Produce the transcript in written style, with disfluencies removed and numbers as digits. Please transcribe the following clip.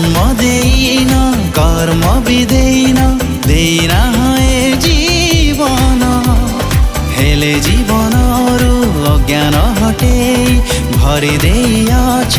জন্ম দেইনা কর্ম বিদেইনা দেইনা হয়ে জীবন হেলে জীবনରୁ ଅଜ୍ଞାନ ହଟେଇ ଭରି ଦେଇଅଛ